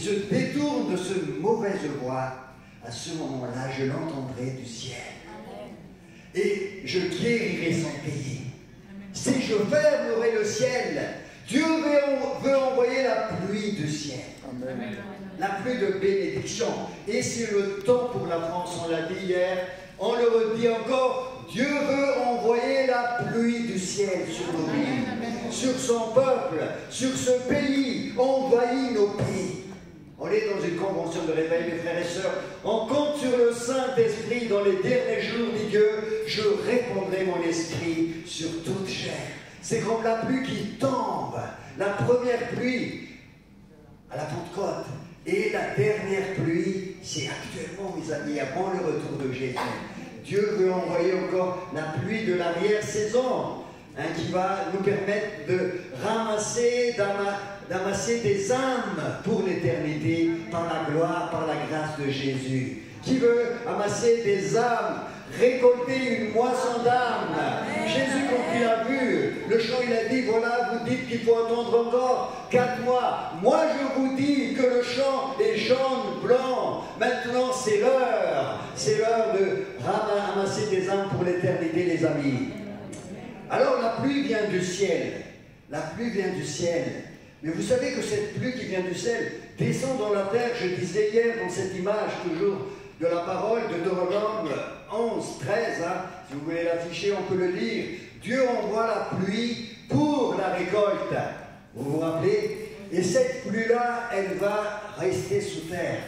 se détourne de ce mauvaise voie, à ce moment-là, je l'entendrai du ciel. Et je guérirai son pays. Si je fermerai le ciel, Dieu veut envoyer la pluie du ciel. Amen. La pluie de bénédiction. Et c'est le temps pour la France, on l'a dit hier, on le redit encore, Dieu veut envoyer la pluie du ciel sur nos vies, sur son peuple, sur ce pays, envahit nos pays. On est dans une convention de réveil, mes frères et sœurs. On compte sur le Saint-Esprit dans les derniers jours, dit Dieu. Je répandrai mon esprit sur toute chair. C'est comme la pluie qui tombe. La première pluie à la Pentecôte. Et la dernière pluie, c'est actuellement, mes amis, avant le retour de Jésus. Dieu veut envoyer encore la pluie de l'arrière-saison, hein, qui va nous permettre de ramasser, d'amasser des âmes pour l'éternité par la gloire, par la grâce de Jésus. Qui veut amasser des âmes, récolter une moisson d'âmes. Jésus, quand il a vu le chant, il a dit, voilà, vous dites qu'il faut attendre encore 4 mois. Moi, je vous dis que le champ est jaune, blanc. Maintenant, c'est l'heure. C'est l'heure de ramasser des âmes pour l'éternité, les amis. Alors, la pluie vient du ciel. La pluie vient du ciel. Mais vous savez que cette pluie qui vient du ciel descend dans la terre. Je disais hier dans cette image, toujours, de la parole de Deutéronome 11, 13, hein, si vous voulez l'afficher, on peut le lire. Dieu envoie la pluie pour la récolte. Vous vous rappelez? Et cette pluie-là, elle va rester sous terre.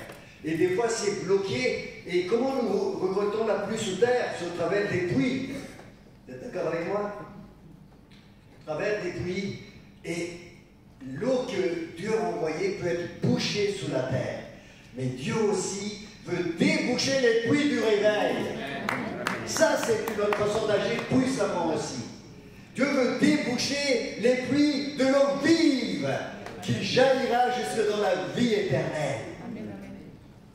Et des fois, c'est bloqué. Et comment nous récoltons la pluie sous terre? C'est au travers des puits. Vous êtes d'accord avec moi? Au travers des puits. Et l'eau que Dieu a envoyée peut être bouchée sous la terre. Mais Dieu aussi veut déboucher les puits du réveil. Ça, c'est notre façon d'agir puissamment aussi. Dieu veut déboucher les puits de l'eau vive qui jaillira jusque dans la vie éternelle.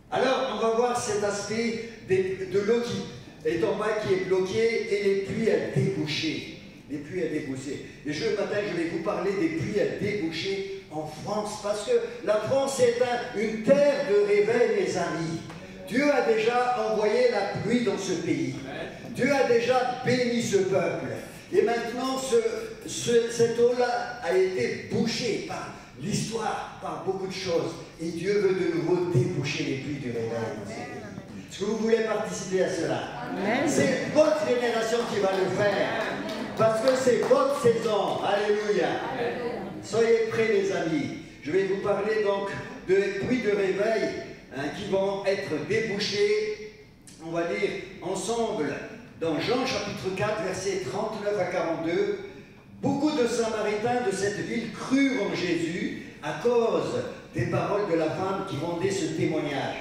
Alors, on va voir cet aspect de l'eau qui est en bas, qui est bloquée, et les puits à déboucher. Les puits à déboucher. Et ce matin, je vais vous parler des puits à déboucher en France, parce que la France est une terre de réveil, mes amis. Dieu a déjà envoyé la pluie dans ce pays. Dieu a déjà béni ce peuple. Et maintenant, cette eau-là a été bouchée par l'histoire, par beaucoup de choses. Et Dieu veut de nouveau déboucher les puits du réveil. Est-ce que vous voulez participer à cela? C'est votre génération qui va le faire. Parce que c'est votre saison. Alléluia. Soyez prêts, les amis. Je vais vous parler donc de puits de réveil, hein, qui vont être débouchés, on va lire ensemble dans Jean chapitre 4, versets 39 à 42. Beaucoup de Samaritains de cette ville crurent en Jésus à cause des paroles de la femme qui rendait ce témoignage.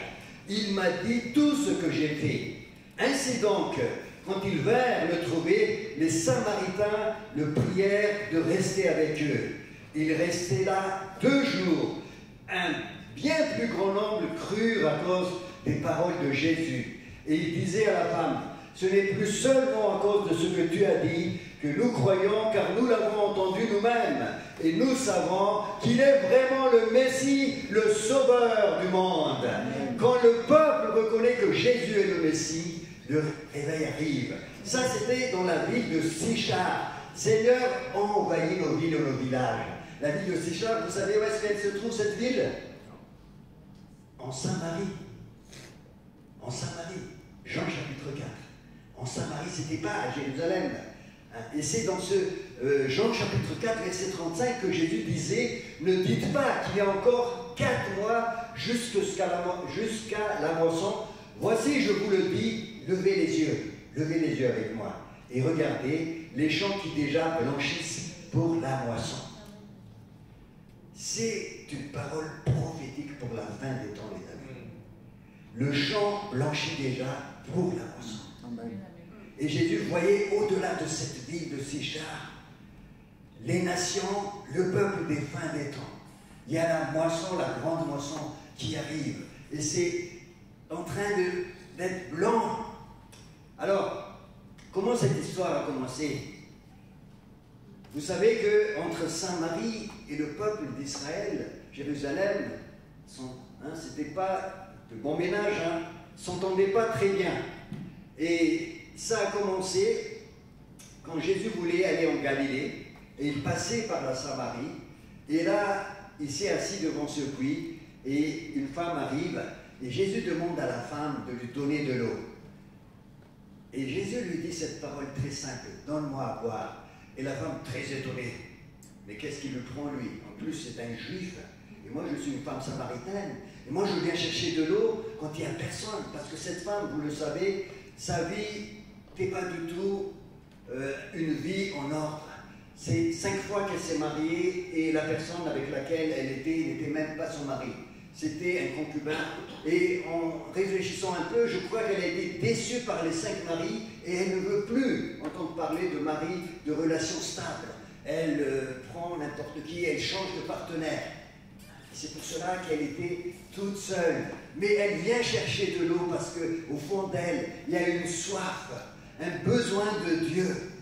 Il m'a dit tout ce que j'ai fait. Ainsi donc, quand ils vinrent le trouver, les Samaritains le prièrent de rester avec eux. Il restait là 2 jours. Un bien plus grand nombre crurent à cause des paroles de Jésus. Et il disait à la femme, ce n'est plus seulement à cause de ce que tu as dit que nous croyons, car nous l'avons entendu nous-mêmes. Et nous savons qu'il est vraiment le Messie, le Sauveur du monde. Quand le peuple reconnaît que Jésus est le Messie, le réveil arrive. Ça, c'était dans la ville de Sichar. Seigneur, envahit nos villes et nos villages. La ville de Sichar, vous savez où est-ce qu'elle se trouve, cette ville? En Samarie. En Samarie. Jean chapitre 4. En Samarie, c'était pas à Jérusalem. Et c'est dans ce Jean chapitre 4, verset 35 que Jésus disait, ne dites pas qu'il y a encore 4 mois jusqu'à la moisson. Voici, je vous le dis, levez les yeux avec moi. Et regardez les champs qui déjà blanchissent pour la moisson. C'est une parole prophétique pour la fin des temps, les amis. Le champ blanchit déjà pour la moisson. Amen. Et Jésus voyait au-delà de cette ville de Sichar les nations, le peuple des fins des temps. Il y a la moisson, la grande moisson qui arrive. Et c'est en train d'être blanc. Alors, comment cette histoire a commencé? Vous savez qu'entre Saint-Marie et le peuple d'Israël, Jérusalem, sont Hein, c'était pas de bon ménage, hein, s'entendaient pas très bien. Et ça a commencé quand Jésus voulait aller en Galilée, et il passait par la Samarie, et là, il s'est assis devant ce puits, et une femme arrive, et Jésus demande à la femme de lui donner de l'eau. Et Jésus lui dit cette parole très simple, « Donne-moi à boire ». Et la femme, très étonnée, « Mais qu'est-ce qu'il le prend lui? En plus, c'est un juif, et moi je suis une femme samaritaine, et moi je viens chercher de l'eau quand il n'y a personne, parce que cette femme, vous le savez, sa vie n'était pas du tout une vie en ordre. C'est 5 fois qu'elle s'est mariée et la personne avec laquelle elle était n'était même pas son mari. C'était un concubin. Et en réfléchissant un peu, je crois qu'elle a été déçue par les 5 maris et elle ne veut plus entendre parler de mari, de relations stables. Elle prend n'importe qui, elle change de partenaire. C'est pour cela qu'elle était toute seule. Mais elle vient chercher de l'eau parce qu'au fond d'elle, il y a une soif, un besoin de Dieu.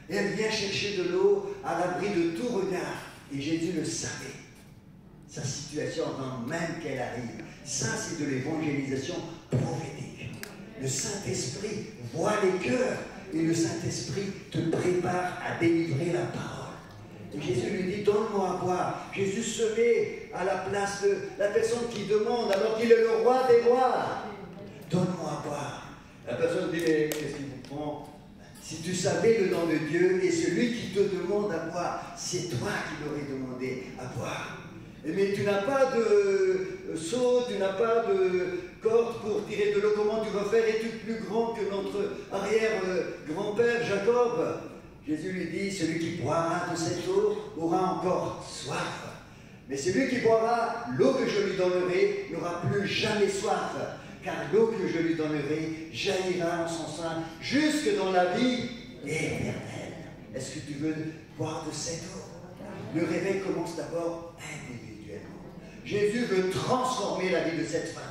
Et elle vient chercher de l'eau à l'abri de tout regard. Et Jésus le savait. Sa situation avant même qu'elle arrive. Ça, c'est de l'évangélisation prophétique. Le Saint-Esprit voit les cœurs et le Saint-Esprit te prépare à délivrer la parole. Et Jésus lui dit, donne-moi à boire. Jésus se met à la place de la personne qui demande alors qu'il est le roi des rois. Donne-moi à boire. La personne dit, mais qu'est-ce qu'il vous prend? Si tu savais le nom de Dieu et celui qui te demande à boire, c'est toi qui l'aurais demandé à boire. Mais tu n'as pas de seau, tu n'as pas de corde pour tirer de l'eau. Comment tu vas faire? Es-tu plus grand que notre arrière-grand-père Jacob? Jésus lui dit, celui qui boira de cette eau aura encore soif. Mais celui qui boira l'eau que je lui donnerai n'aura plus jamais soif. Car l'eau que je lui donnerai jaillira en son sein jusque dans la vie éternelle. Est-ce que tu veux boire de cette eau? Le réveil commence d'abord individuellement. Jésus veut transformer la vie de cette femme.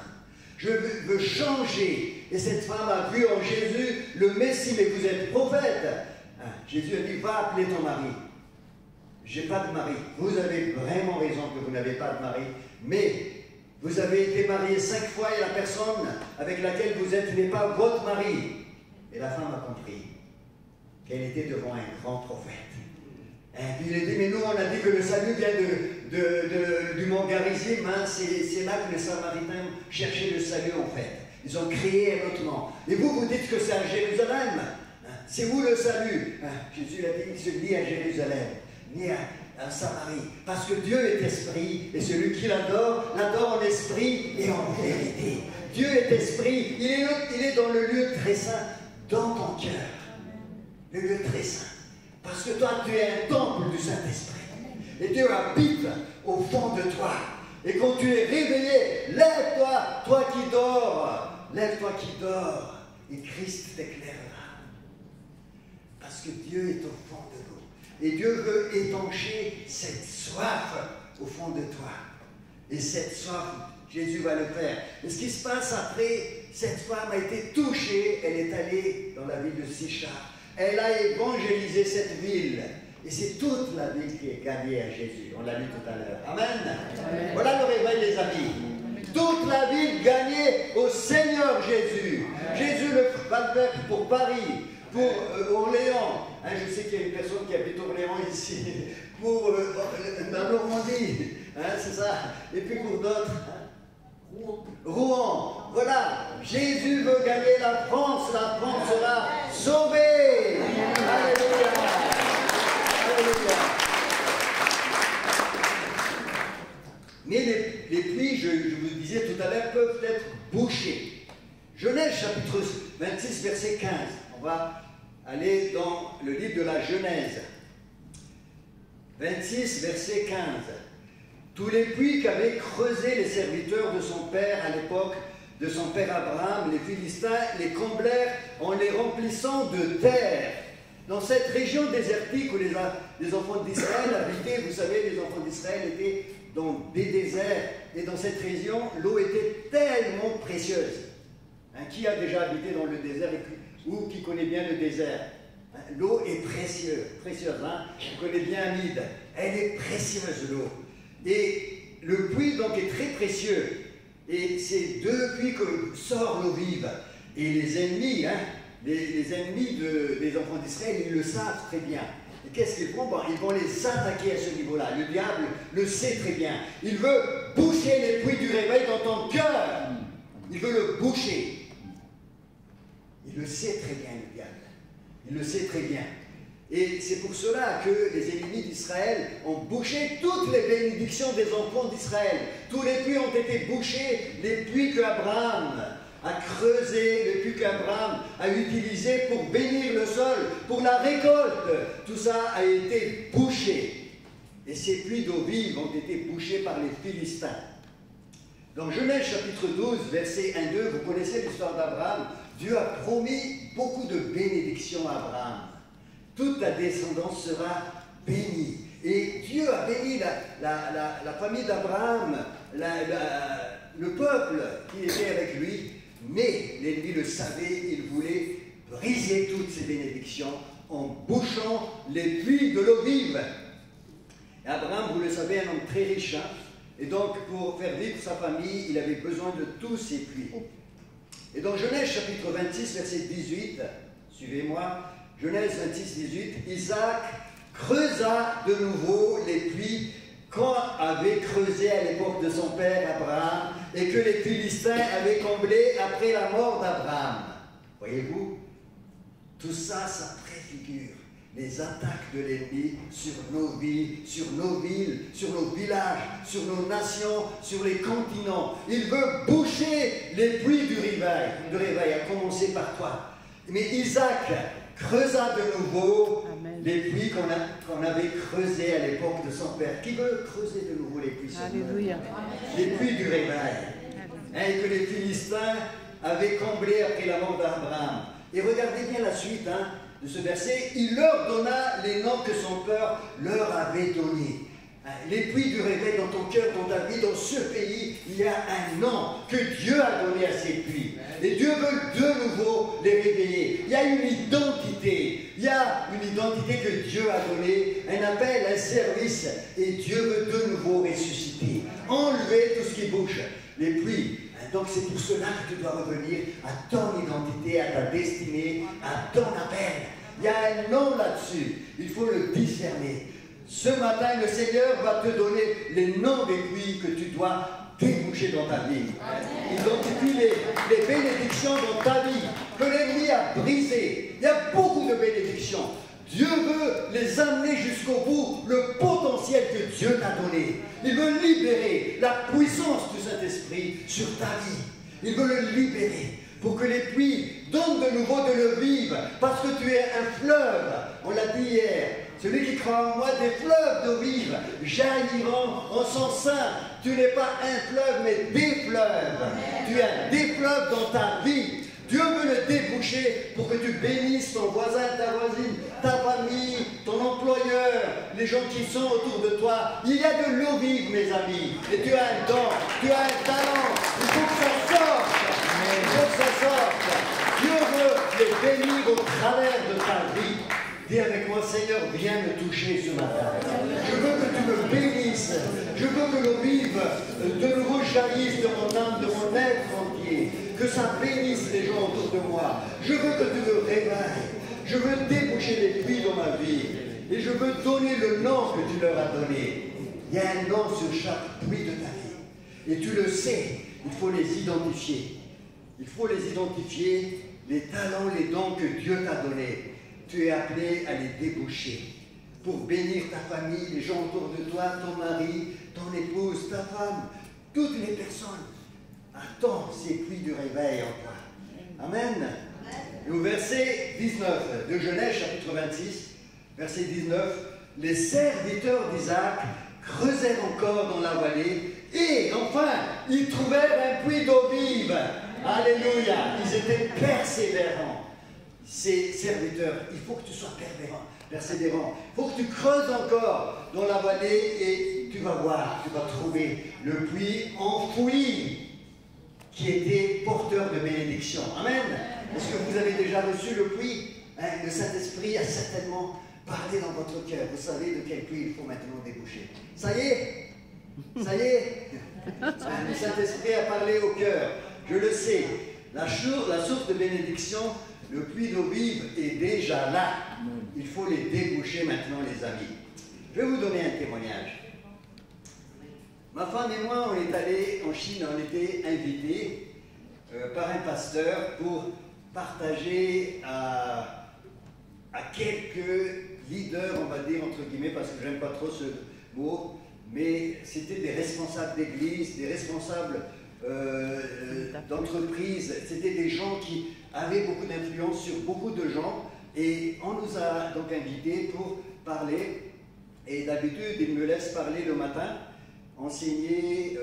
Je veux changer. Et cette femme a vu en Jésus le Messie. Mais vous êtes prophète. Jésus a dit, va appeler ton mari. J'ai pas de mari. Vous avez vraiment raison que vous n'avez pas de mari. Mais vous avez été marié 5 fois et la personne avec laquelle vous êtes n'est pas votre mari. Et la femme a compris qu'elle était devant un grand prophète. Et puis il a dit, mais nous on a dit que le salut vient du mont Garizim, hein, c'est là que les Samaritains cherchaient le salut en fait. Ils ont créé un autre nom. Et vous, vous dites que c'est à Jérusalem. C'est où le salut? Jésus a dit, il se dit à Jérusalem, ni à Samarie. Parce que Dieu est esprit, et celui qui l'adore, l'adore en esprit et en vérité. Dieu est esprit, il est dans le lieu très saint, dans ton cœur. Le lieu très saint. Parce que toi, tu es un temple du Saint-Esprit. Et Dieu habite au fond de toi. Et quand tu es réveillé, lève-toi, toi qui dors. Lève-toi qui dors. Et Christ t'éclairera. Parce que Dieu est au fond de l'eau. Et Dieu veut étancher cette soif au fond de toi. Et cette soif, Jésus va le faire. Et ce qui se passe après, cette femme a été touchée, elle est allée dans la ville de Sychar. Elle a évangélisé cette ville. Et c'est toute la ville qui est gagnée à Jésus. On l'a vu tout à l'heure. Amen. Amen. Voilà le réveil, les amis. Toute la ville gagnée au Seigneur Jésus. Amen. Jésus va le faire pour Paris, pour Orléans. Hein, je sais qu'il y a une personne qui habite Orléans ici. Pour la Normandie. Hein, c'est ça. Et puis pour d'autres. Rouen. Voilà. Jésus veut gagner la France sera sauvée. Alléluia. Alléluia. Mais les puits, je vous disais tout à l'heure, peuvent être bouchés. Genèse chapitre 26, verset 15. On va aller dans le livre de la Genèse. 26, verset 15. Tous les puits qu'avaient creusés les serviteurs de son père à l'époque de son père Abraham, les Philistins les comblèrent en les remplissant de terre. Dans cette région désertique où les enfants d'Israël habitaient, vous savez, les enfants d'Israël étaient dans des déserts, et dans cette région, l'eau était tellement précieuse. Hein, qui a déjà habité dans le désert ou qui connaît bien le désert? Hein, l'eau est précieuse. Hein, je connais bien Amide. Elle est précieuse, l'eau. Et le puits donc est très précieux. Et c'est deux puits que sort l'eau vive. Et les ennemis, les ennemis des enfants d'Israël, ils le savent très bien. Et qu'est-ce qu'ils font? Bon, ils vont les attaquer à ce niveau-là. Le diable le sait très bien. Il veut boucher les puits du réveil dans ton cœur. Il veut le boucher. Il le sait très bien, le diable. Il le sait très bien. Et c'est pour cela que les ennemis d'Israël ont bouché toutes les bénédictions des enfants d'Israël. Tous les puits ont été bouchés, les puits qu'Abraham a creusés, les puits qu'Abraham a utilisés pour bénir le sol, pour la récolte. Tout ça a été bouché. Et ces puits d'eau vive ont été bouchés par les Philistins. Dans Genèse chapitre 12, versets 1-2, vous connaissez l'histoire d'Abraham. Dieu a promis beaucoup de bénédictions à Abraham. Toute ta descendance sera bénie. Et Dieu a béni la famille d'Abraham, le peuple qui était avec lui, mais l'ennemi le savait, il voulait briser toutes ces bénédictions en bouchant les puits de l'eau vive. Et Abraham, vous le savez, un homme très riche, et donc pour faire vivre sa famille, il avait besoin de tous ces puits. Et dans Genèse chapitre 26, verset 18, suivez-moi, Genèse 26, 18, Isaac creusa de nouveau les puits qu'on avait creusés à l'époque de son père Abraham et que les Philistins avaient comblés après la mort d'Abraham. Voyez-vous, tout ça, ça préfigure les attaques de l'ennemi sur nos vies, sur nos villes, sur nos villages, sur nos nations, sur les continents. Il veut boucher les puits du réveil, à commencer par toi. Mais Isaac creusa de nouveau les puits qu'on avait creusés à l'époque de son père. Qui veut creuser de nouveau les puits? Alléluia. Les puits du réveil. Et que les Philistins avaient comblés après la mort d'Abraham. Et regardez bien la suite de ce verset. Il leur donna les noms que son père leur avait donnés. Les puits du réveil dans ton cœur, dans ta vie, dans ce pays, il y a un nom que Dieu a donné à ces puits. Et Dieu veut de nouveau les réveiller. Il y a une identité. Il y a une identité que Dieu a donnée, un appel, un service. Et Dieu veut de nouveau ressusciter. Enlever tout ce qui bouge. Les puits. Donc c'est pour cela que tu dois revenir à ton identité, à ta destinée, à ton appel. Il y a un nom là-dessus. Il faut le discerner. Ce matin, le Seigneur va te donner les noms des puits que tu dois déboucher dans ta vie. Identifie les bénédictions dans ta vie que l'ennemi a brisées. Il y a beaucoup de bénédictions. Dieu veut les amener jusqu'au bout, le potentiel que Dieu t'a donné. Il veut libérer la puissance du Saint-Esprit sur ta vie. Il veut le libérer pour que les puits donnent de nouveau de l'eau vive, parce que tu es un fleuve. On l'a dit hier. Celui qui croit en moi, des fleuves d'eau vive jailliront en son sein. Tu n'es pas un fleuve, mais des fleuves. Tu as des fleuves dans ta vie. Dieu veut le déboucher pour que tu bénisses ton voisin, ta voisine, ta famille, ton employeur, les gens qui sont autour de toi. Il y a de l'eau vive, mes amis. Et tu as un don, tu as un talent. Il faut que ça sorte. Il faut que ça sorte. Dieu veut les bénir au travers de ta vie. Dis avec moi, Seigneur, viens me toucher ce matin. Je veux que tu me bénisses. Je veux que l'eau vive de nouveau jaillisse de mon âme, de mon être entier. Que ça bénisse les gens autour de moi. Je veux que tu me réveilles. Je veux déboucher les puits dans ma vie. Et je veux donner le nom que tu leur as donné. Il y a un nom sur chaque puits de ta vie. Et tu le sais, il faut les identifier. Il faut les identifier, les talents, les dons que Dieu t'a donnés. Tu es appelé à les déboucher pour bénir ta famille, les gens autour de toi, ton mari, ton épouse, ta femme, toutes les personnes. Attends ces puits du réveil en toi. Amen. Et au verset 19 de Genèse chapitre 26, verset 19, les serviteurs d'Isaac creusèrent encore dans la vallée et enfin ils trouvèrent un puits d'eau vive. Alléluia. Ils étaient persévérants. Ces serviteurs, il faut que tu sois persévérant. Il faut que tu creuses encore dans la vallée et tu vas voir, tu vas trouver le puits enfoui qui était porteur de bénédiction. Amen. Est-ce que vous avez déjà reçu le puits? Le Saint-Esprit a certainement parlé dans votre cœur. Vous savez de quel puits il faut maintenant déboucher. Ça y est, Ça y est, le Saint-Esprit a parlé au cœur. Je le sais. La source de bénédiction, le puits d'eau vive est déjà là. Il faut les déboucher maintenant, les amis. Je vais vous donner un témoignage. Ma femme et moi, on est allés en Chine, on était invités par un pasteur pour partager à quelques leaders, on va dire entre guillemets, parce que j'aime pas trop ce mot, mais c'était des responsables d'église, des responsables d'entreprise, c'était des gens qui avaient beaucoup d'influence sur beaucoup de gens, et on nous a donc invités pour parler, et d'habitude il me laisse parler le matin, enseigner,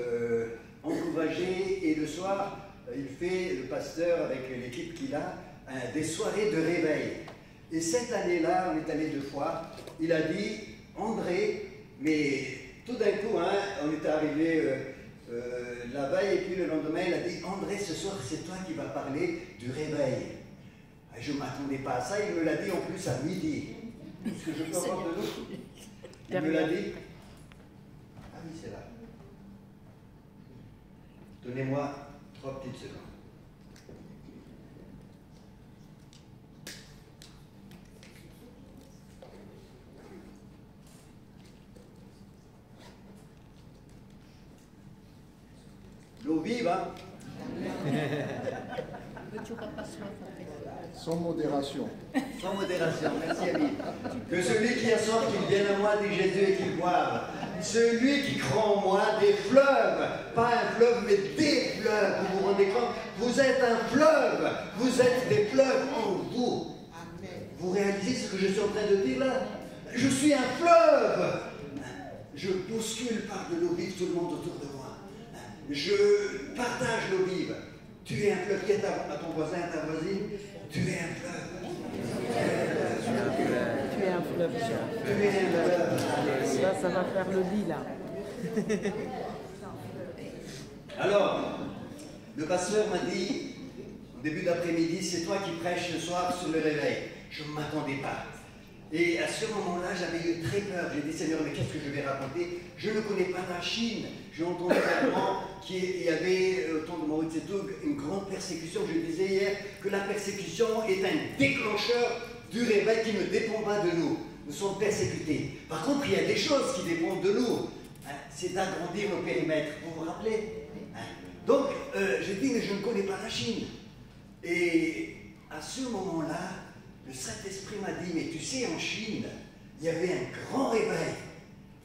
encourager, et le soir il fait, le pasteur avec l'équipe qu'il a, des soirées de réveil. Et cette année-là, on est allé 2 fois, il a dit, André, mais tout d'un coup, hein, on est arrivé la veille, et puis le lendemain, il a dit, André, ce soir, c'est toi qui vas parler du réveil. Je ne m'attendais pas à ça, il me l'a dit en plus à midi. Est-ce que je peux avoir de l'eau? Il me l'a dit. Ah oui, c'est là. Donnez-moi 3 petites secondes. L'eau vive, hein? Sans modération. Sans modération, merci ami. Que celui qui a soif, qu'il vienne à moi, dit Jésus, et qu'il boive. Celui qui croit en moi, des fleuves, pas un fleuve, mais des fleuves. Vous vous rendez compte? Vous êtes un fleuve, vous êtes des fleuves en vous. Vous réalisez ce que je suis en train de dire là? Je suis un fleuve. Je bouscule par de l'eau vive tout le monde autour de moi. Je partage l'eau vive. Tu es un fleuve. Qui est à ton voisin, à ta voisine? Tu es un fleuve. Tu es un fleuve. Tu es un fleuve. Ça va faire le lit là. Alors, le pasteur m'a dit, au début d'après-midi, c'est toi qui prêches ce soir sur le réveil. Je ne m'attendais pas. Et à ce moment-là, j'avais eu très peur. J'ai dit, Seigneur, mais qu'est-ce que je vais raconter? Je ne connais pas la Chine. J'ai entendu également qu'il y avait, au temps de Mao Tse-tung, une grande persécution. Je disais hier que la persécution est un déclencheur du réveil qui ne dépend pas de nous. Nous sommes persécutés. Par contre, il y a des choses qui dépendent de nous. C'est d'agrandir nos périmètres. Vous vous rappelez? Donc, j'ai dit, mais je ne connais pas la Chine. Et à ce moment-là, le Saint-Esprit m'a dit, mais tu sais, en Chine, il y avait un grand réveil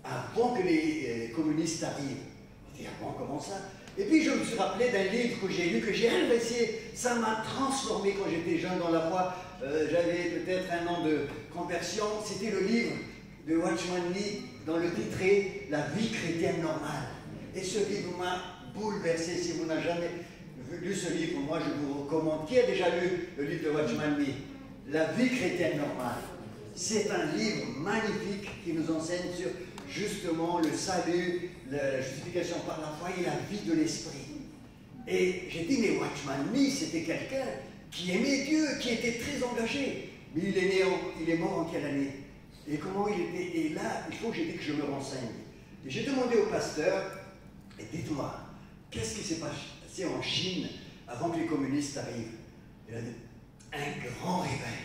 avant que les communistes arrivent. Je dis, ah bon, comment ça? Et puis je me suis rappelé d'un livre que j'ai lu, que j'ai apprécié. Ça m'a transformé quand j'étais jeune dans la foi. J'avais peut-être 1 an de conversion. C'était le livre de Watchman Nee, dans le titré « La vie chrétienne normale ». Et ce livre m'a bouleversé. Si vous n'avez jamais lu ce livre, moi je vous recommande. Qui a déjà lu le livre de Watchman Nee? La vie chrétienne normale. C'est un livre magnifique qui nous enseigne sur justement le salut, la justification par la foi et la vie de l'esprit. Et j'ai dit, mais Watchman Nee, c'était quelqu'un qui aimait Dieu, qui était très engagé. Mais il est mort en quelle année? Et comment il était? Et là, il faut que j'ai dit que je me renseigne. Et j'ai demandé au pasteur, et dites-moi, qu'est-ce qui s'est passé en Chine avant que les communistes arrivent? Il a dit, un grand réveil,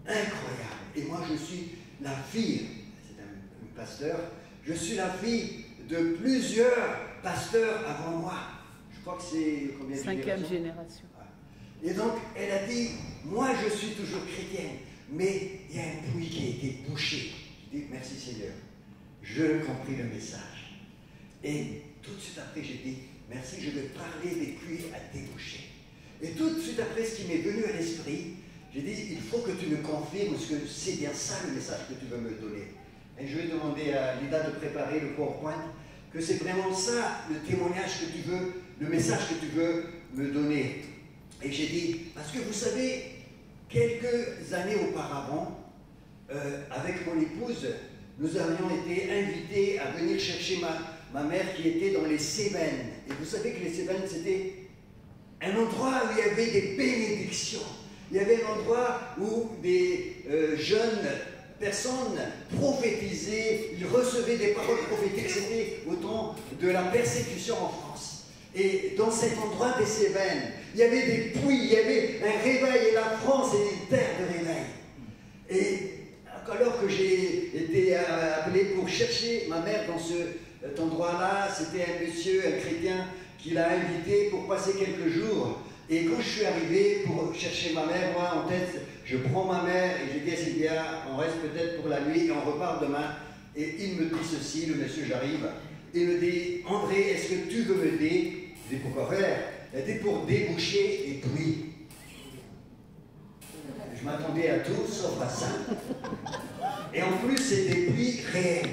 incroyable. Et moi, je suis la fille, c'est un pasteur, je suis la fille de plusieurs pasteurs avant moi. Je crois que c'est combien de 5e génération. Et donc, elle a dit, moi, je suis toujours chrétienne, mais il y a un puits qui a été bouché. Je dis, merci Seigneur, je compris le message. Et tout de suite après, j'ai dit, merci, je vais parler des puits à déboucher. Et tout de suite après, ce qui m'est venu à l'esprit, j'ai dit, il faut que tu me confirmes que c'est bien ça le message que tu veux me donner. Et je vais demander à Lida de préparer le PowerPoint, que c'est vraiment ça le témoignage que tu veux, le message que tu veux me donner. Et j'ai dit, parce que vous savez, quelques années auparavant, avec mon épouse, nous avions été invités à venir chercher ma mère qui était dans les Cévennes. Et vous savez que les Cévennes, c'était un endroit où il y avait des bénédictions. Il y avait un endroit où des jeunes personnes prophétisaient, ils recevaient des paroles prophétiques. C'était au temps de la persécution en France. Et dans cet endroit des Cévennes, il y avait des puits, il y avait un réveil, et la France est une terre de réveil. Et alors que j'ai été appelé pour chercher ma mère dans cet endroit-là, c'était un monsieur, un chrétien, qui l'a invité pour passer quelques jours. Et quand je suis arrivé pour chercher ma mère, moi en tête, je prends ma mère et je dis à Sylvia, on reste peut-être pour la nuit et on repart demain. Et il me dit ceci, le monsieur, j'arrive, il me dit, André, est-ce que tu veux m'aider? Je dis, pourquoi faire? Elle dit, pour déboucher les puits. Je m'attendais à tout sauf à ça. Et en plus, c'est des puits réels.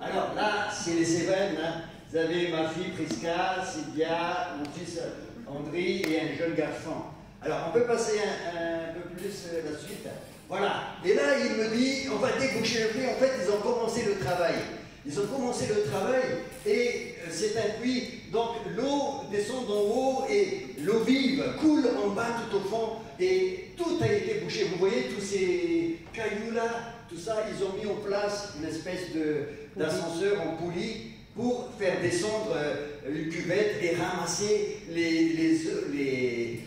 Alors là, c'est les Cévennes. Hein. Vous avez ma fille Prisca, Sylvia, mon fils André et un jeune garçon. Alors, on peut passer un peu plus la suite. Voilà. Et là, il me dit, on va déboucher le puits. En fait, ils ont commencé le travail. Ils ont commencé le travail et c'est un puits. Donc, l'eau descend d'en haut et l'eau vive coule en bas tout au fond. Et tout a été bouché. Vous voyez tous ces cailloux-là, tout ça, ils ont mis en place une espèce d'ascenseur en poulie pour faire descendre une cuvette et ramasser les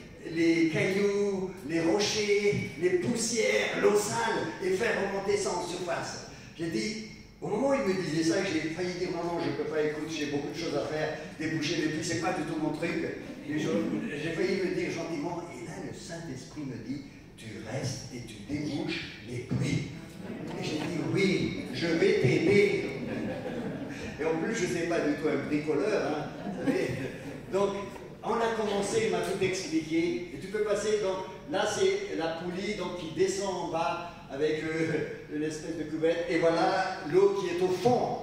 cailloux, les rochers, les poussières, l'eau sale et faire remonter ça en surface. J'ai dit, au moment où il me disait ça, j'ai failli dire non, je ne peux pas, écoute, j'ai beaucoup de choses à faire, déboucher les puits, c'est pas du tout mon truc. J'ai failli me dire gentiment, et là le Saint-Esprit me dit, tu restes et tu débouches les puits. Et j'ai dit, oui, je vais t'aider. Et en plus, je ne sais pas du tout un bricoleur, hein, vous savez. Donc, on a commencé, il m'a tout expliqué. Et tu peux passer, donc, là c'est la poulie donc, qui descend en bas avec une espèce de cuvette. Et voilà l'eau qui est au fond.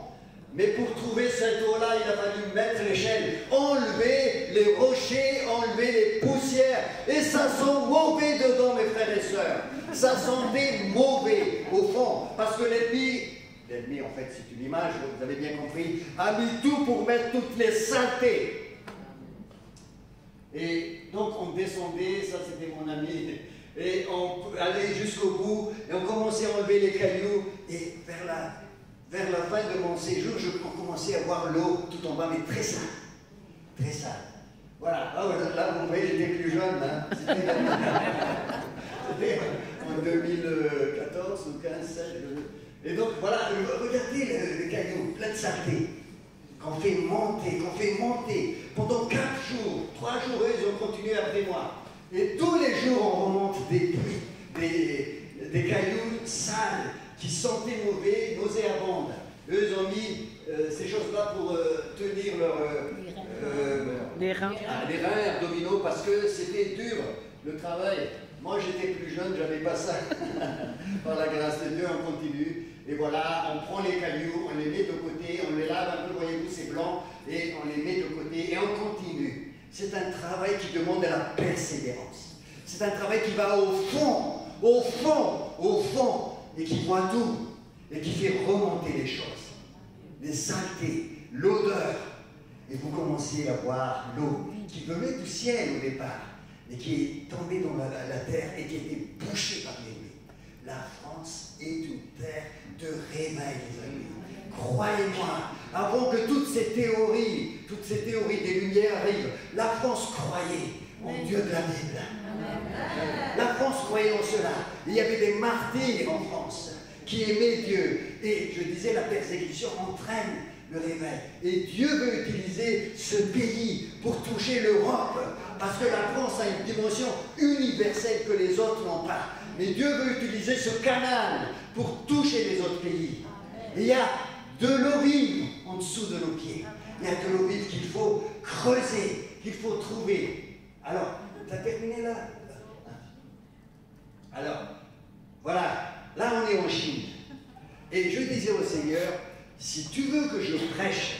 Mais pour trouver cette eau-là, il a fallu mettre l'échelle, enlever les rochers, enlever les poussières. Et ça sent mauvais dedans, mes frères et sœurs. Ça sentait mauvais au fond. Parce que l'ennemi, en fait, c'est une image, vous avez bien compris, a mis tout pour mettre toutes les saletés. Et donc on descendait, ça c'était mon ami, et on allait jusqu'au bout, et on commençait à enlever les cailloux, et vers la fin de mon séjour, je commençais à voir l'eau tout en bas, mais très sale. Très sale. Voilà, là vous voyez, j'étais plus jeune, hein. C'était en 2014 ou 15, 16, et donc voilà, regardez les cailloux, plein de saleté. Qu'on fait monter, pendant 4 jours, 3 jours, eux, ils ont continué après moi. Et tous les jours, on remonte des puits, des cailloux sales, qui sentaient mauvais, nauséabondes. Eux, ils ont mis ces choses-là pour tenir les reins abdominaux, parce que c'était dur, le travail. Moi, j'étais plus jeune, j'avais pas ça. Par la grâce de Dieu, on continue. Et voilà, on prend les cailloux, on les met de côté, on les lave un peu, voyez-vous, c'est blanc, et on les met de côté, et on continue. C'est un travail qui demande de la persévérance. C'est un travail qui va au fond, et qui voit tout, et qui fait remonter les choses. Les saletés, l'odeur. Et vous commencez à voir l'eau qui venait du ciel au départ, et qui est tombée dans la terre, et qui était bouchée par les nuées. La France est une terre de réveil, les amis. Croyez-moi, avant que toutes ces théories des Lumières arrivent, la France croyait en Dieu de la Bible. La France croyait en cela. Il y avait des martyrs en France qui aimaient Dieu. Et je disais, la persécution entraîne le réveil. Et Dieu veut utiliser ce pays pour toucher l'Europe. Parce que la France a une dimension universelle que les autres n'ont pas. Mais Dieu veut utiliser ce canal pour toucher les autres pays. Et il y a de l'eau vive en dessous de nos pieds. Il y a de l'eau vive qu'il faut creuser, qu'il faut trouver. Alors, tu as terminé là? Alors, voilà, là on est en Chine. Et je disais au Seigneur, si tu veux que je prêche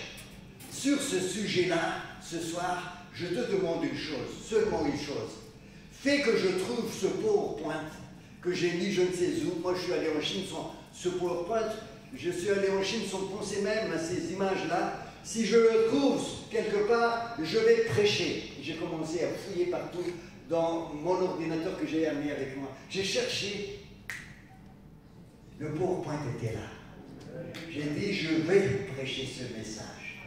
sur ce sujet-là, ce soir, je te demande une chose, seulement une chose. Fais que je trouve ce PowerPoint que j'ai mis je ne sais où. Moi, je suis allé en Chine sans ce PowerPoint. Je suis allé en Chine sans penser même à ces images-là. Si je le trouve quelque part, je vais prêcher. J'ai commencé à fouiller partout dans mon ordinateur que j'ai amené avec moi. J'ai cherché. Le PowerPoint était là. J'ai dit, je vais prêcher ce message.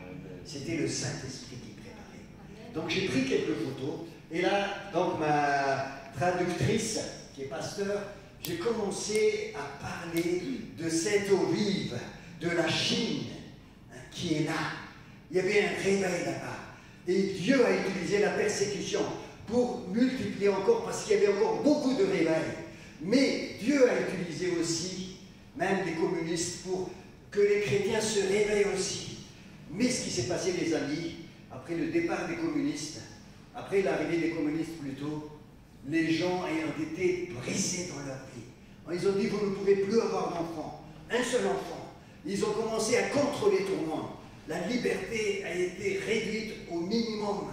C'était le Saint-Esprit qui préparait. Donc j'ai pris quelques photos. Et là, donc ma traductrice, qui est pasteur, j'ai commencé à parler de cette eau vive, de la Chine, qui est là. Il y avait un réveil là-bas. Et Dieu a utilisé la persécution pour multiplier encore, parce qu'il y avait encore beaucoup de réveils. Mais Dieu a utilisé aussi, même les communistes, pour que les chrétiens se réveillent aussi. Mais ce qui s'est passé, les amis, après le départ des communistes, après l'arrivée des communistes plutôt, les gens ayant été brisés dans leur vie. Ils ont dit, vous ne pouvez plus avoir d'enfants, un seul enfant. Ils ont commencé à contrôler tout le monde. La liberté a été réduite au minimum.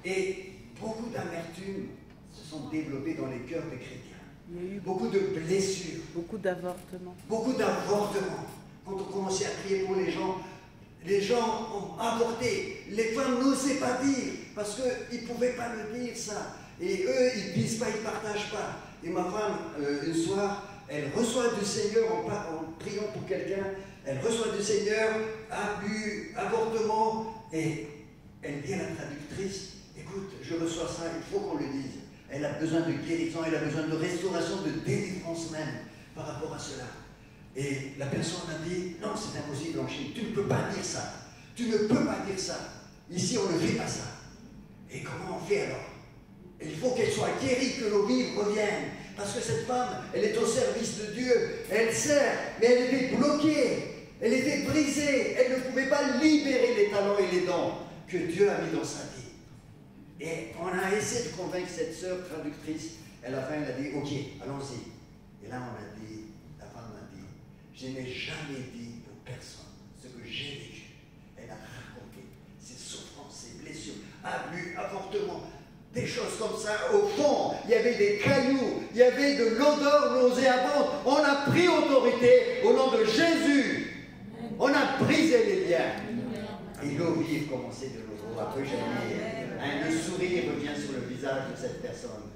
Et beaucoup d'amertume se sont développées dans les cœurs des chrétiens. Il y a eu beaucoup de blessures. Beaucoup d'avortements. Beaucoup d'avortements. Quand on commençait à prier pour les gens ont avorté. Les femmes n'osaient pas dire, parce qu'ils ne pouvaient pas le dire, ça. Et eux, ils ne disent pas, ils ne partagent pas. Et ma femme, une soir, elle reçoit du Seigneur, en priant pour quelqu'un, elle reçoit du Seigneur, abus, avortement, et elle dit à la traductrice, écoute, je reçois ça, il faut qu'on le dise. Elle a besoin de guérison, elle a besoin de restauration, de délivrance même par rapport à cela. Et la personne a dit, non, c'est impossible en Chine, tu ne peux pas dire ça. Tu ne peux pas dire ça. Ici, on ne fait pas ça. Et comment on fait alors? Il faut qu'elle soit guérie, que l'eau vive revienne. Parce que cette femme, elle est au service de Dieu. Elle sert, mais elle était bloquée. Elle était brisée. Elle ne pouvait pas libérer les talents et les dons que Dieu a mis dans sa vie. Et on a essayé de convaincre cette sœur traductrice. À la fin, elle a dit, ok, allons-y. Et là, on a dit, la femme a dit, je n'ai jamais dit pour personne ce que j'ai vécu. Elle a raconté ses souffrances, ses blessures, abus, avortements, des choses comme ça. Au fond, il y avait des cailloux, il y avait de l'odeur nauséabonde. On a pris autorité au nom de Jésus. On a brisé les liens. Et l'eau vive commençait de nouveau à rejaillir. Le sourire revient sur le visage de cette personne.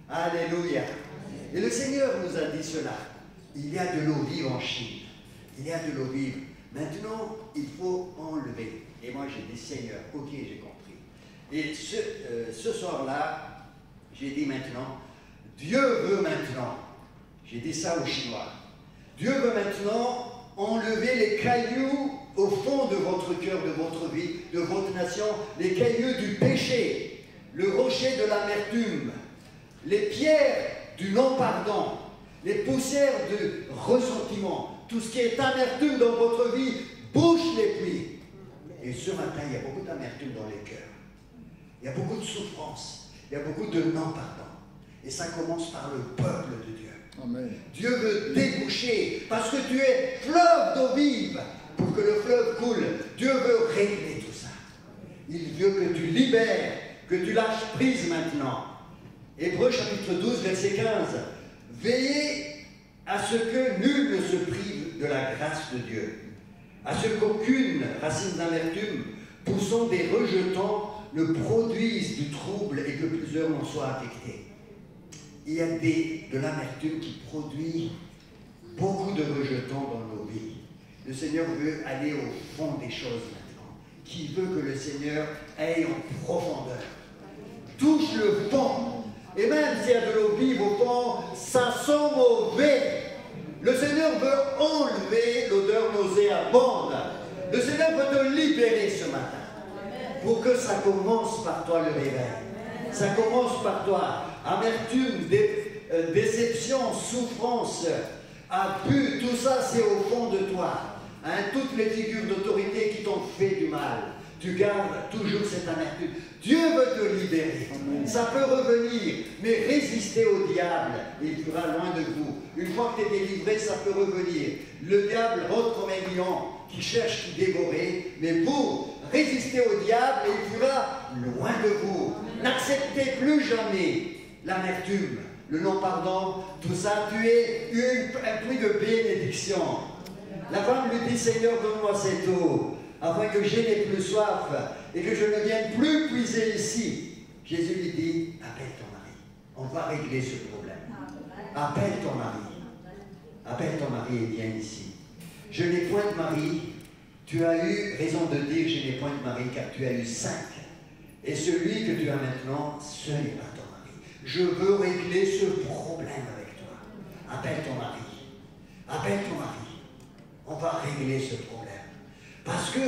Alléluia. Et le Seigneur nous a dit cela. Il y a de l'eau vive en Chine. Il y a de l'eau vive. Maintenant, il faut enlever. Et moi, j'ai dit, Seigneur, ok, j'ai compris. Et ce soir-là, j'ai dit maintenant, Dieu veut maintenant, j'ai dit ça aux Chinois, Dieu veut maintenant enlever les cailloux au fond de votre cœur, de votre vie, de votre nation, les cailloux du péché, le rocher de l'amertume, les pierres du non-pardon, les poussières de ressentiment, tout ce qui est amertume dans votre vie, bouche-les pluies. Et ce matin, il y a beaucoup d'amertume dans les cœurs. Il y a beaucoup de souffrance, il y a beaucoup de non-pardon. Et ça commence par le peuple de Dieu. Amen. Dieu veut déboucher, parce que tu es fleuve d'eau vive, pour que le fleuve coule. Dieu veut régler tout ça. Il veut que tu libères, que tu lâches prise maintenant. Hébreux chapitre 12, verset 15. Veillez à ce que nul ne se prive de la grâce de Dieu, à ce qu'aucune racine d'amertume poussant des rejetants ne produise du trouble et que plusieurs en soient affectés. Il y a de l'amertume qui produit beaucoup de rejetants dans nos vies. Le Seigneur veut aller au fond des choses maintenant. Qui veut que le Seigneur aille en profondeur. Touche le fond. Et même s'il y a de l'eau vive au fond, ça sent mauvais. Le Seigneur veut enlever l'odeur nauséabonde. Le Seigneur veut te libérer ce matin. Pour que ça commence par toi le réveil. Ça commence par toi. Amertume, déception, souffrance, abus, tout ça c'est au fond de toi. Hein, toutes les figures d'autorité qui t'ont fait du mal. Tu gardes toujours cette amertume. Dieu veut te libérer. Ça peut revenir, mais résister au diable, il sera loin de vous. Une fois que tu es délivré, ça peut revenir. Le diable rentre comme un lion qui cherche qui dévorer, mais vous, résistez au diable et il sera loin de vous. N'acceptez plus jamais l'amertume, le non-pardon, tout ça. Tu es un puits de bénédiction. La femme lui dit, Seigneur, donne-moi cette eau, afin que je n'ai plus soif et que je ne vienne plus puiser ici. Jésus lui dit, appelle ton mari. On va régler ce problème. Appelle ton mari. appelle ton mari et viens ici. Je n'ai point de mari. Tu as eu raison de dire je n'ai point de mari, car tu as eu 5. Et celui que tu as maintenant, ce n'est pas ton mari. Je veux régler ce problème avec toi. Appelle ton mari. Appelle ton mari. On va régler ce problème. Parce que,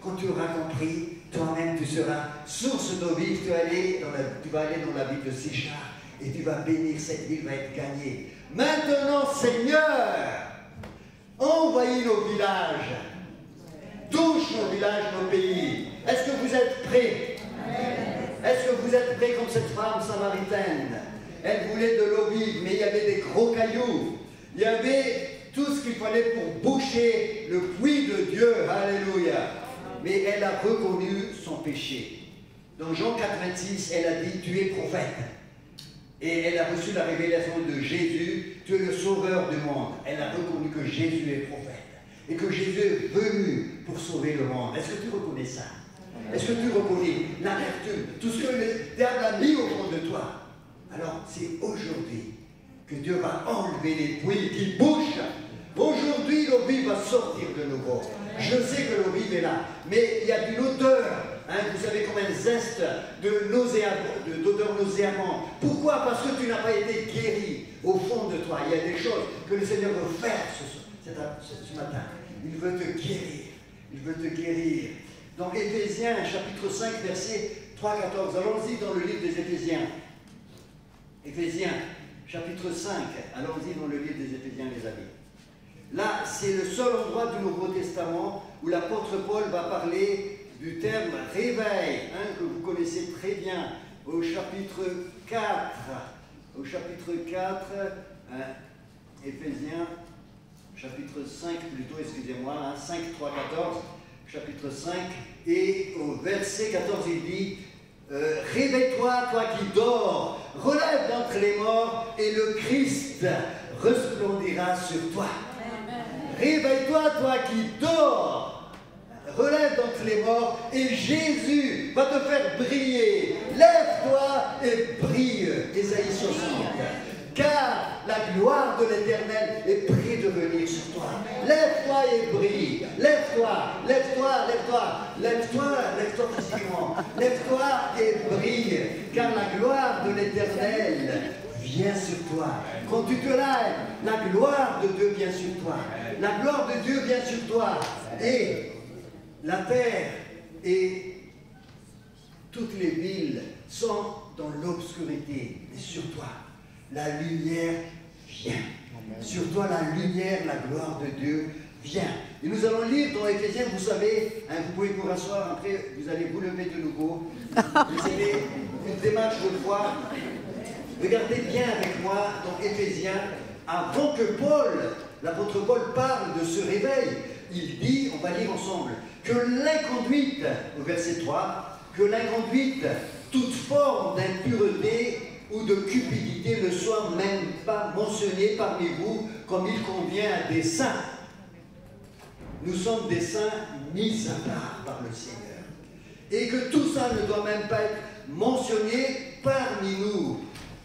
quand tu auras compris, toi-même tu seras source d'eau vive. Tu vas aller dans la ville de Séchar et tu vas bénir, cette ville va être gagnée. Maintenant, Seigneur, envoyez nos villages. Touche nos villages, nos pays. Est-ce que vous êtes prêts? Est-ce que vous êtes prêts comme cette femme samaritaine? Elle voulait de l'eau vive, mais il y avait des gros cailloux. Il y avait tout ce qu'il fallait pour boucher le puits de Dieu. Alléluia. Mais elle a reconnu son péché. Dans Jean 4,26, elle a dit, tu es prophète. Et elle a reçu la révélation de Jésus, tu es le sauveur du monde. Elle a reconnu que Jésus est prophète. Et que Jésus est venu pour sauver le monde. Est-ce que tu reconnais ça? Est-ce que tu reconnais l'amertume, tout ce que le diable a mis au fond de toi? Alors, c'est aujourd'hui que Dieu va enlever les puits qui bouchent. Aujourd'hui, l'eau vive va sortir de nouveau. Je sais que l'eau vive est là, mais il y a d'une odeur. Hein, vous savez comme un zeste d'odeur nauséabonde. Pourquoi? Parce que tu n'as pas été guéri au fond de toi. Il y a des choses que le Seigneur veut faire ce matin. Il veut te guérir. Il veut te guérir. Dans Éphésiens, chapitre 5, verset 3-14. Allons-y dans le livre des Éphésiens. Éphésiens, chapitre 5. Allons-y dans le livre des Éphésiens, les amis. Là, c'est le seul endroit du Nouveau Testament où l'apôtre Paul va parler du terme réveil, hein, que vous connaissez très bien, au chapitre 4. Au chapitre 4, Éphésiens, chapitre 5 plutôt, excusez-moi, hein, 5, 3, 14, chapitre 5, et au verset 14, il dit réveille-toi, toi qui dors, relève d'entre les morts, et le Christ resplendira sur toi. Réveille-toi, toi qui dors, relève d'entre les morts, et Jésus va te faire briller. Lève-toi et brille. Ésaïe 60. Car la gloire de l'Éternel est près de venir sur toi. Lève-toi et brille. Lève-toi, lève-toi, lève-toi, lève-toi, lève-toi physiquement. Lève-toi et brille. Car la gloire de l'Éternel vient sur toi. Quand tu te lèves, la gloire de Dieu vient sur toi. La gloire de Dieu vient sur toi. Et la terre et toutes les villes sont dans l'obscurité. Mais sur toi, la lumière vient. Sur toi, la lumière, la gloire de Dieu vient. Et nous allons lire dans Éphésiens, vous savez, hein, vous pouvez vous rasseoir, après vous allez vous lever de nouveau. Vous avez une démarche de foi. Regardez bien avec moi dans Éphésiens, avant que l'apôtre Paul parle de ce réveil, il dit, on va lire ensemble, que l'inconduite, au verset 3, que l'inconduite, toute forme d'impureté ou de cupidité ne soit même pas mentionnée parmi vous comme il convient à des saints. Nous sommes des saints mis à part par le Seigneur. Et que tout ça ne doit même pas être mentionné parmi nous.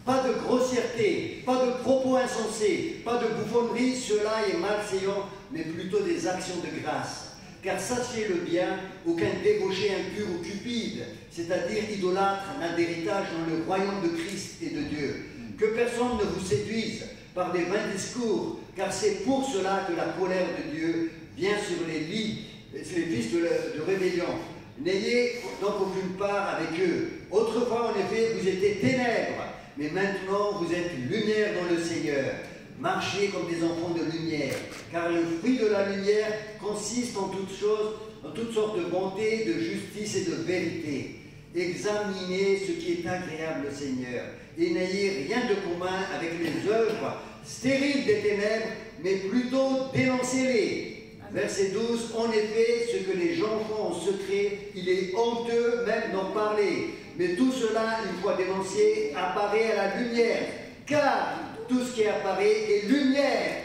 Pas de grossièreté, pas de propos insensés, pas de bouffonnerie, cela est malséant, mais plutôt des actions de grâce. Car sachez-le bien, aucun débauché impur ou cupide, c'est-à-dire idolâtre, n'a d'héritage dans le royaume de Christ et de Dieu. Que personne ne vous séduise par des vains discours, car c'est pour cela que la colère de Dieu vient sur les fils de rébellion. N'ayez donc aucune part avec eux. Autrefois, en effet, vous étiez ténèbres, mais maintenant vous êtes lumière dans le Seigneur. Marchez comme des enfants de lumière, car le fruit de la lumière consiste en toutes choses, en toutes sortes de bonté, de justice et de vérité. Examinez ce qui est agréable au Seigneur, et n'ayez rien de commun avec les œuvres stériles des ténèbres, mais plutôt dénoncez-les. Verset 12, en effet, ce que les gens font en secret, il est honteux même d'en parler. Mais tout cela, une fois dénoncé, apparaît à la lumière, car tout ce qui apparaît est lumière.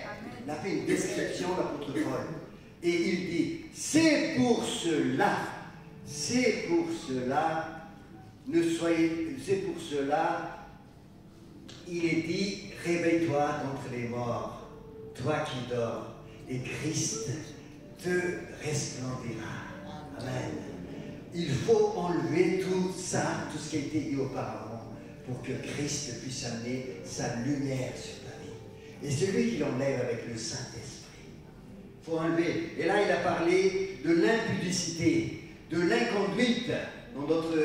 Il a fait une description, l'apôtre Paul. Et il dit, c'est pour cela, il est dit, réveille-toi d'entre les morts. toi qui dors, et Christ te resplendira. Amen. Il faut enlever tout ça, tout ce qui a été dit auparavant, pour que Christ puisse amener sa lumière sur ta vie. Et c'est lui qui l'enlève avec le Saint-Esprit. Il faut enlever. Et là, il a parlé de l'impudicité, de l'inconduite, dans d'autres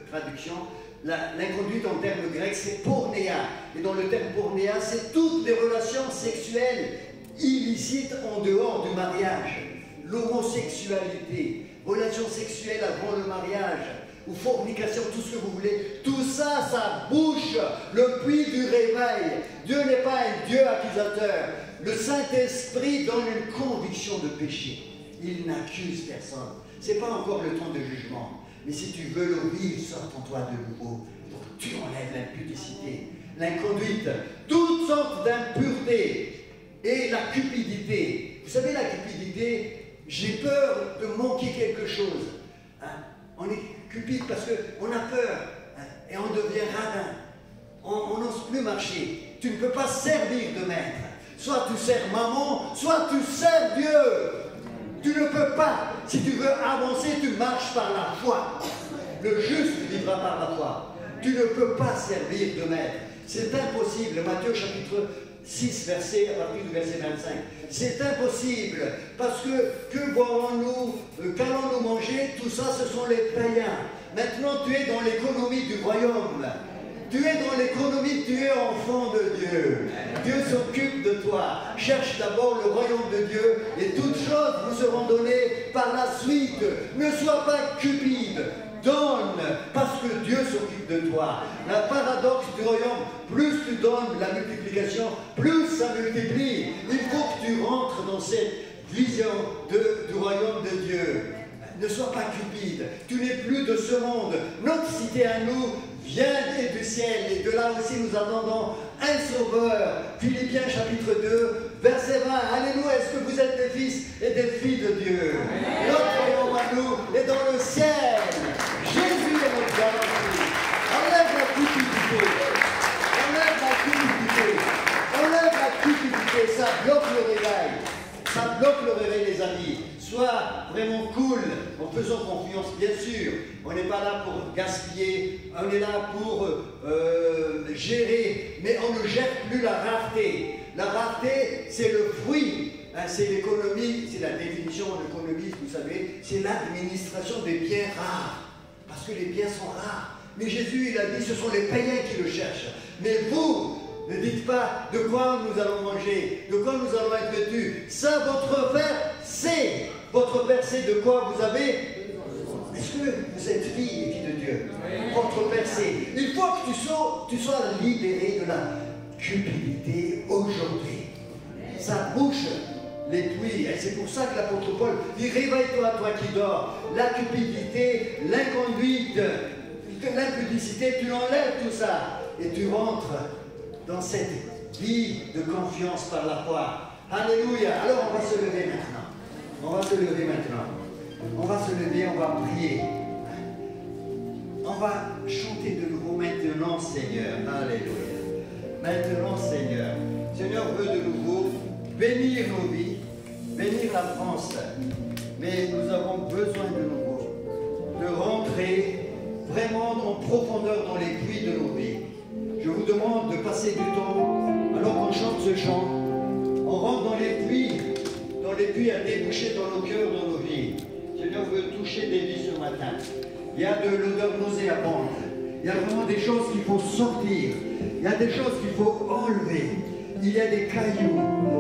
traductions. L'inconduite en termes grecs, c'est pornéa. Et dans le terme pornéa, c'est toutes les relations sexuelles illicites en dehors du mariage. L'homosexualité, relations sexuelles avant le mariage, ou fornication, tout ce que vous voulez. Tout ça, ça bouche le puits du réveil. Dieu n'est pas un Dieu accusateur. Le Saint-Esprit donne une conviction de péché. Il n'accuse personne. Ce n'est pas encore le temps de jugement. Mais si tu veux le vivre, sort en toi de nouveau. Pour que tu enlèves l'impudicité, l'inconduite, toutes sortes d'impuretés et la cupidité. Vous savez, la cupidité, j'ai peur de manquer quelque chose. Hein? On est cupide parce qu'on a peur, hein? Et on devient radin. On n'ose plus marcher. Tu ne peux pas servir de maître. Soit tu sers maman, soit tu sers Dieu. Tu ne peux pas. Si tu veux avancer, tu marches par la foi. Le juste vivra par la foi. Tu ne peux pas servir de maître. C'est impossible. Matthieu chapitre 6, à partir du verset 25. C'est impossible. Parce que boirons-nous, qu'allons-nous manger? Tout ça, ce sont les païens. Maintenant, tu es dans l'économie du royaume. Tu es dans l'économie, tu es enfant de Dieu. Dieu s'occupe de toi. Cherche d'abord le royaume de Dieu et toutes choses vous seront données par la suite. Ne sois pas cupide. Donne parce que Dieu s'occupe de toi. Le paradoxe du royaume, plus tu donnes la multiplication, plus ça multiplie. Il faut que tu rentres dans cette vision du royaume de Dieu. Ne sois pas cupide. Tu n'es plus de ce monde. Notre cité à nous vient du ciel, et de là aussi nous attendons un sauveur. Philippiens chapitre 2, verset 20. Alléluia, est-ce que vous êtes des fils et des filles de Dieu? Notre royaume à nous est dans le ciel. Jésus est notre garantie. Enlève la cupidité. Enlève la cupidité. Enlève la cupidité. Ça bloque le réveil. Ça bloque le réveil, les amis. Sois vraiment cool en faisant confiance, bien sûr. On n'est pas là pour gaspiller, on est là pour gérer, mais on ne gère plus la rareté. La rareté, c'est le fruit, hein, c'est l'économie, c'est la définition de l'économie, vous savez, c'est l'administration des biens rares, parce que les biens sont rares. Mais Jésus, il a dit, ce sont les païens qui le cherchent. Mais vous, ne dites pas de quoi nous allons manger, de quoi nous allons être vêtus. Ça, votre Père sait. Votre Père sait de quoi vous avez. Est-ce que vous êtes fille et fille de Dieu? Votre Père sait. Il faut que tu sois libéré de la cupidité aujourd'hui. Ça bouche les puits. Et c'est pour ça que l'apôtre Paul dit, réveille-toi, toi qui dors. La cupidité, l'inconduite, l'impudicité, tu enlèves tout ça. Et tu rentres dans cette vie de confiance par la foi. Alléluia. Alors on va se lever maintenant. On va se lever maintenant. On va se lever, on va prier. On va chanter de nouveau maintenant, Seigneur. Alléluia. Maintenant, Seigneur. Seigneur veut de nouveau bénir nos vies, bénir la France. Mais nous avons besoin de nouveau de rentrer vraiment en profondeur dans les puits de nos vies. Je vous demande de passer du temps, alors qu'on chante ce chant, on rentre dans les puits à déboucher dans nos cœurs, dans nos vies. Seigneur veut toucher des vies ce matin. Il y a de l'odeur nauséabonde. Il y a vraiment des choses qu'il faut sortir. Il y a des choses qu'il faut enlever. Il y a des cailloux,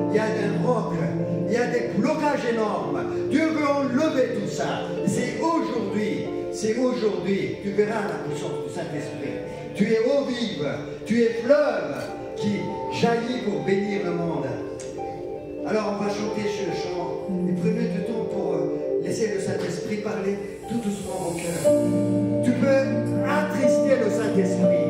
il y a des rocs, il y a des blocages énormes. Dieu veut enlever tout ça. C'est aujourd'hui, tu verras la puissance du Saint-Esprit. Tu es eau vive, tu es fleuve qui jaillit pour bénir le monde. Alors on va chanter ce chant et prenez du temps pour laisser le Saint-Esprit parler tout doucement au cœur. Tu peux attrister le Saint-Esprit.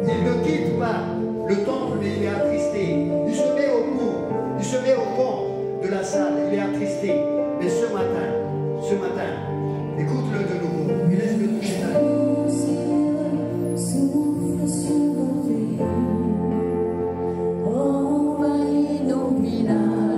Il ne quitte pas le temple, mais il est attristé. Il se met au bout, il se met au fond de la salle, il est attristé. Mais ce matin, écoute-le de nouveau et laisse-le toucher ta vie. Envahis nos villages.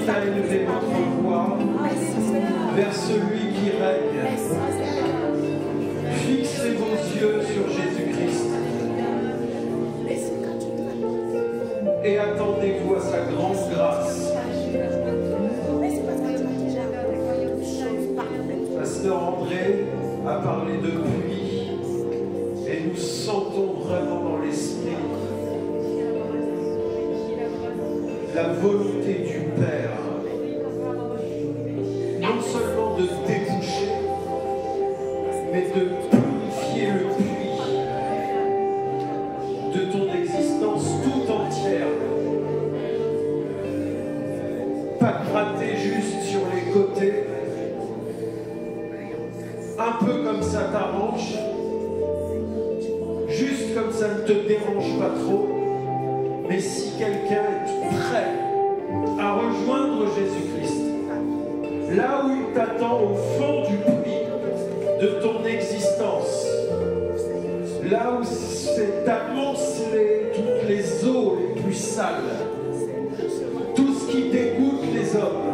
à élever notre voix vers celui qui règne. Fixez vos yeux sur Jésus-Christ et attendez-vous à sa grande grâce. Pasteur André a parlé de pluie et nous sentons vraiment dans l'esprit la volonté du Père, non seulement de déboucher, mais de purifier le puits de ton existence tout entière. Pas gratter juste sur les côtés, un peu comme ça t'arrange, juste comme ça ne te dérange pas trop. Mais si quelqu'un est prêt à rejoindre Jésus-Christ, là où il t'attend au fond du puits de ton existence, là où c'est amoncelé toutes les eaux les plus sales, tout ce qui dégoûte les hommes,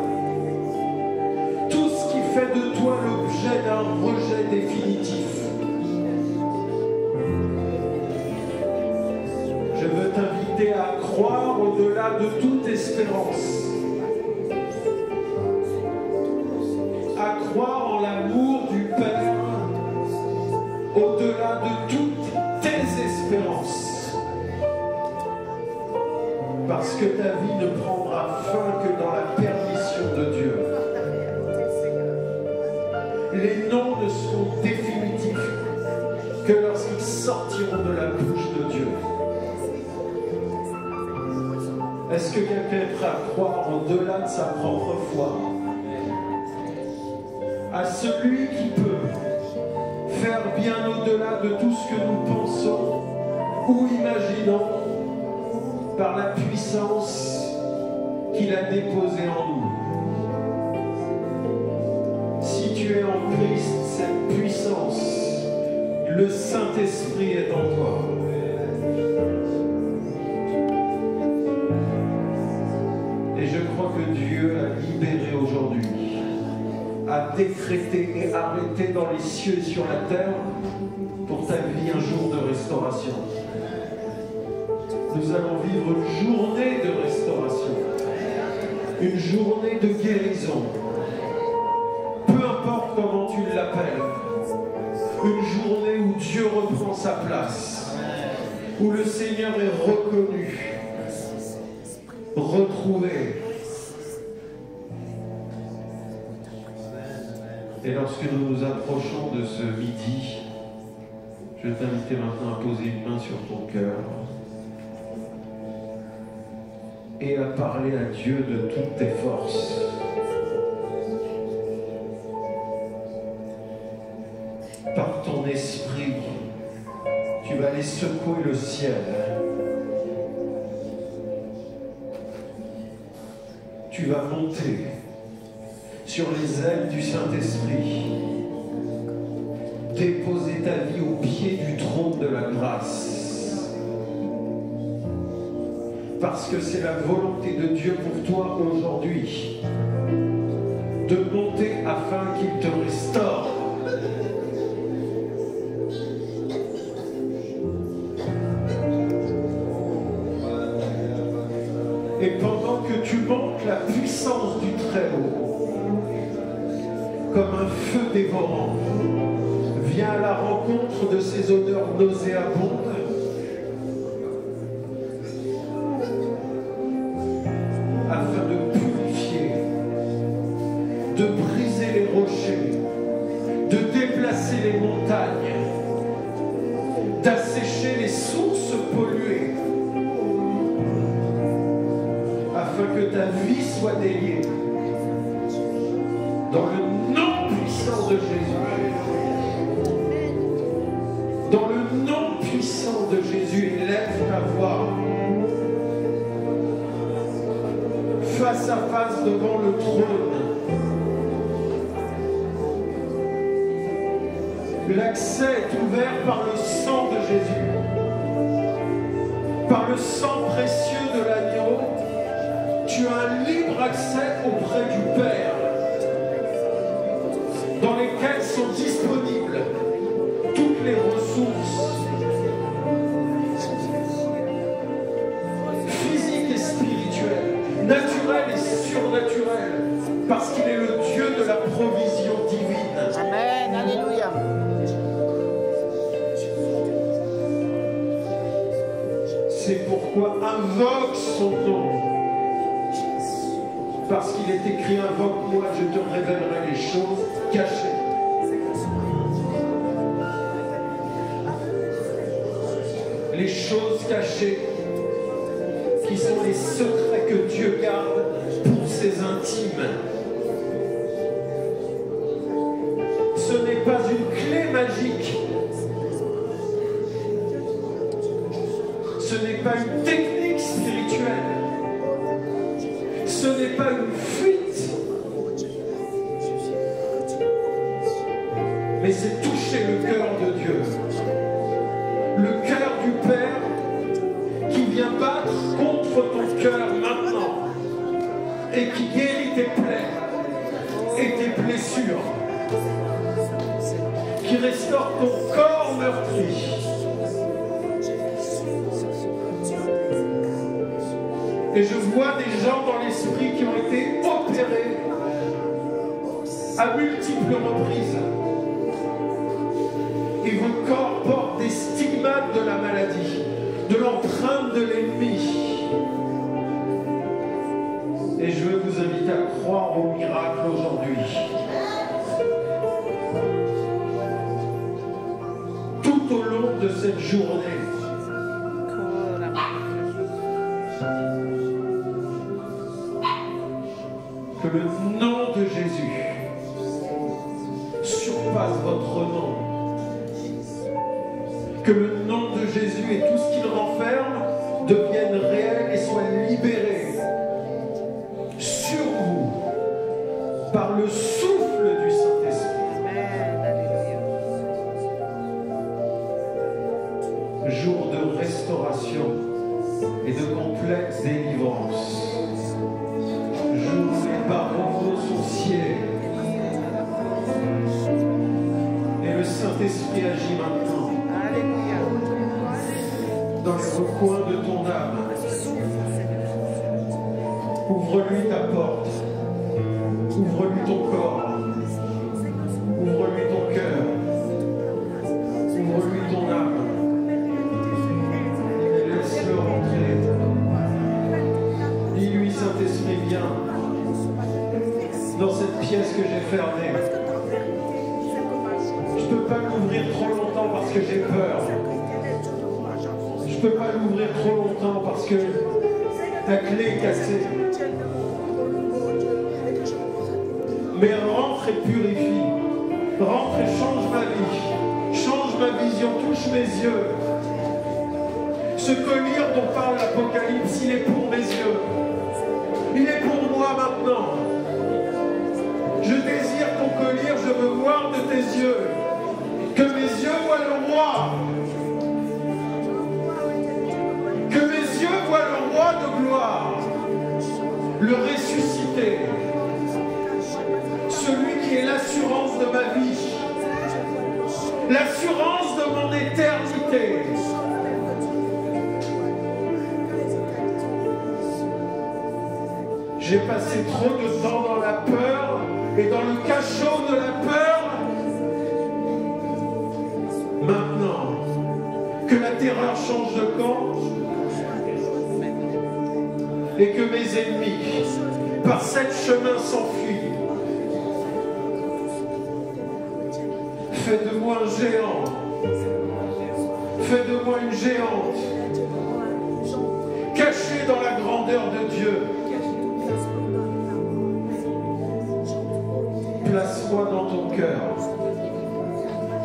tout ce qui fait de toi l'objet d'un rejet définitif. Je veux t'inviter à croire au-delà de toute espérance, à croire en l'amour du Père au-delà de toutes tes espérances, parce que ta vie ne prendra fin que dans la permission de Dieu. Les noms ne seront définitifs que lorsqu'ils sortiront de la bouche de Dieu. Est-ce que quelqu'un est prêt à croire au-delà de sa propre foi à celui qui peut faire bien au-delà de tout ce que nous pensons ou imaginons par la puissance qu'il a déposée en nous? Si tu es en Christ, cette puissance, le Saint-Esprit est en toi. Et je crois que Dieu a libéré aujourd'hui, a décrété et arrêté dans les cieux et sur la terre pour ta vie un jour de restauration. Nous allons vivre une journée de restauration, une journée de guérison, peu importe comment tu l'appelles, une journée où Dieu reprend sa place, où le Seigneur est reconnu, retrouvé. Et lorsque nous nous approchons de ce midi, je vais t'inviter maintenant à poser une main sur ton cœur et à parler à Dieu de toutes tes forces. Par ton esprit, tu vas aller secouer le ciel. Tu vas monter sur les ailes du Saint-Esprit, déposer ta vie au pied du trône de la grâce. Parce que c'est la volonté de Dieu pour toi aujourd'hui, de monter afin qu'il te restaure. Et pendant que tu montes, la puissance du Très-Haut, comme un feu dévorant, vient à la rencontre de ces odeurs nauséabondes, afin de purifier, de briser les rochers, de déplacer les montagnes, d'assécher les sources polluées, afin que ta vie soit déliée dans le nom puissant de Jésus. Dans le nom puissant de Jésus, élève ta voix face à face devant le trône. L'accès est ouvert par le sang de Jésus, par le sang précieux de l'agneau. Tu as un libre libre accès auprès du Père, dans lesquels sont disponibles toutes les ressources physiques et spirituelles, naturelles et surnaturelles, parce qu'il est le Dieu de la provision divine. Amen, alléluia. C'est pourquoi invoque son nom. Parce qu'il est écrit, invoque-moi, je te révélerai les choses cachées. Les choses cachées qui sont les secrets que Dieu garde pour ses intimes. Ce n'est pas une clé magique. Ce n'est pas une technique spirituelle. Ce n'est pas une fuite. Mais c'est toucher le cœur de Dieu. Le cœur du Père qui vient battre contre ton cœur maintenant et qui guérit tes plaies et tes blessures, qui restaure ton corps meurtri. Et je vois des gens dans l'esprit qui ont été opérés à multiples reprises. Et vos corps portent des stigmates de la maladie, de l'empreinte de l'ennemi. Et je veux vous inviter à croire au miracle aujourd'hui. Tout au long de cette journée, que le nom de Jésus surpasse votre nom. Que le nom de Jésus et tout ce qu'il renferme deviennent réels et soient libérés sur vous par le souffle du Saint-Esprit. Jour de restauration et de complète délivrance. Jour où les barreaux sont sciés. Et le Saint-Esprit agit maintenant dans les recoins de ton âme. Ouvre-lui ta porte. Ouvre-lui ton corps. Ouvre-lui ton cœur. Ouvre-lui ton âme. Et laisse-le rentrer. Dis-lui, Saint-Esprit, viens dans cette pièce que j'ai fermée. Je ne peux pas l'ouvrir trop longtemps parce que j'ai peur. Je ne peux pas l'ouvrir trop longtemps parce que la clé est cassée. Mais rentre et purifie. Rentre et change ma vie. Change ma vision, touche mes yeux. Ce collier dont parle l'Apocalypse, il est pour mes yeux. Il est pour moi maintenant. Je désire ton collier, je veux voir de tes yeux. Que mes yeux voient le roi. Que mes yeux voient le roi de gloire. Le ressuscité. Celui qui est l'assurance de ma vie. L'assurance de mon éternité. J'ai passé trop de temps dans la peur et dans le cachot de la peur. Maintenant, que la terreur change de camp et que mes ennemis, par sept chemins s'enfuient. Fais de moi un géant. Fais de moi une géante. Cachée dans la grandeur de Dieu. Place-moi dans ton cœur.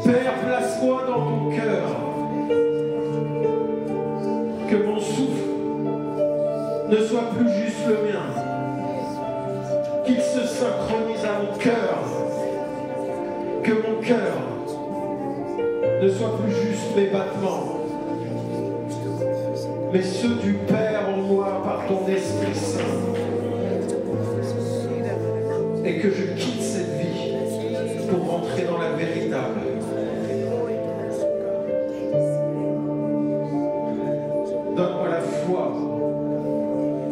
Père, place-moi dans ton cœur. Que mon souffle ne soit plus juste le mien. Qu'il se synchronise à mon cœur. Que mon cœur ne soit plus juste mes battements, mais ceux du Père en moi par ton Esprit Saint. et que je quitte cette vie pour rentrer dans la véritable. Donne-moi la foi,